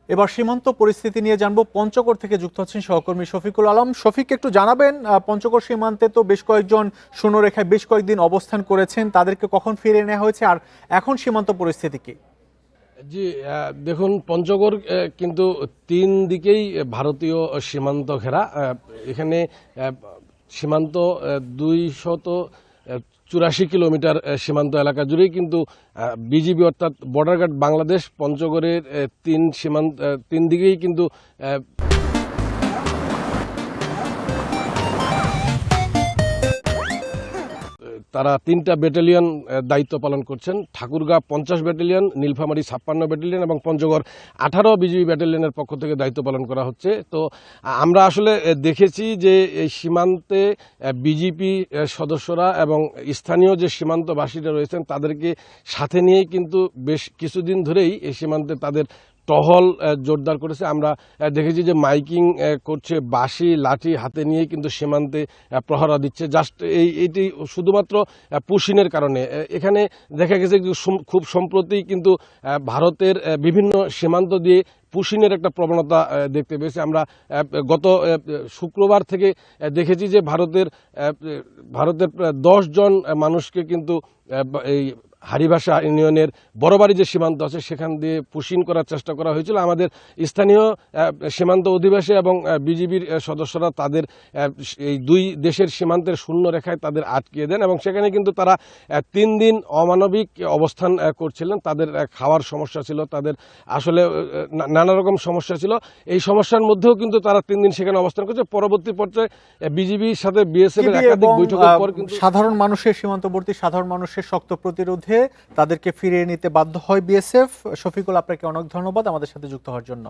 এবার সীমান্ত পরিস্থিতি নিয়ে জানবো। পঞ্চগড় থেকে যুক্ত হচ্ছেন সহকর্মী শফিকুল আলম। শফিক, একটু জানাবেন পঞ্চগড় সীমান্তে তো বেশ কয়েকজন শূন্যরেখায় বেশ কয়েকদিন অবস্থান করেছেন, তাদেরকে কখন ফিরিয়ে নেওয়া হয়েছে আর এখন সীমান্ত পরিস্থিতি কি? জি, দেখুন পঞ্চগড় কিন্তু তিন দিকেই ভারতীয় সীমান্ত ঘেরা। এখানে সীমান্ত 284 কিলোমিটার সীমান্ত এলাকা জুড়েই কিন্তু বিজিবি অর্থাৎ বর্ডার গার্ড বাংলাদেশ পঞ্চগড়ের তিন দিকেই কিন্তু তারা 3টা ব্যাটালিয়ন দায়িত্ব পালন করছেন। ঠাকুরগাঁ 50 ব্যাটালিয়ন, নীলফামারী 56 ব্যাটালিয়ন এবং পঞ্চগড় 18 বিজিবি ব্যাটালিয়নের পক্ষ থেকে দায়িত্ব পালন করা হচ্ছে। তো আমরা আসলে দেখেছি যে এই সীমান্তে বিজিপি সদস্যরা এবং স্থানীয় যে সীমান্তবাসীরা রয়েছেন তাদেরকে সাথে নিয়েই কিন্তু বেশ কিছুদিন ধরেই এই সীমান্তে তাদের টহল জোরদার করেছে। আমরা দেখেছি যে মাইকিং করছে, বাঁশি লাঠি হাতে নিয়ে কিন্তু সীমান্তে প্রহরা দিচ্ছে। জাস্ট এইটি শুধুমাত্র পুশিনের কারণে। এখানে দেখা গেছে খুব সম্প্রতি কিন্তু ভারতের বিভিন্ন সীমান্ত দিয়ে পুশিনের একটা প্রবণতা দেখতে পেয়েছি। আমরা গত শুক্রবার থেকে দেখেছি যে ভারতের 10 জন মানুষকে কিন্তু এই হারিভাষা ইউনিয়নের বড়বাড়ি যে সীমান্ত আছে সেখান দিয়ে পুশিন করার চেষ্টা করা হয়েছিল। আমাদের স্থানীয় সীমান্ত অধিবাসী এবং বিজিবির সদস্যরা তাদের এই দুই দেশের সীমান্তের শূন্য রেখায় তাদের আটকিয়ে দেন এবং সেখানে কিন্তু তারা 3 দিন অমানবিক অবস্থান করছিলেন। তাদের খাওয়ার সমস্যা ছিল, তাদের আসলে নানা রকম সমস্যা ছিল। এই সমস্যার মধ্যেও কিন্তু তারা 3 দিন সেখানে অবস্থান করছে। পরবর্তী পর্যায়ে বিজিবির সাথে বিএসএফ এর একাধিক বৈঠকের পর কিন্তু সাধারণ মানুষের সীমান্তবর্তী সাধারণ মানুষের শক্ত প্রতিরোধে তাদেরকে ফিরিয়ে নিতে বাধ্য হয় বিএসএফ। শফিকুল, আপনাকে অনেক ধন্যবাদ আমাদের সাথে যুক্ত হওয়ার জন্য।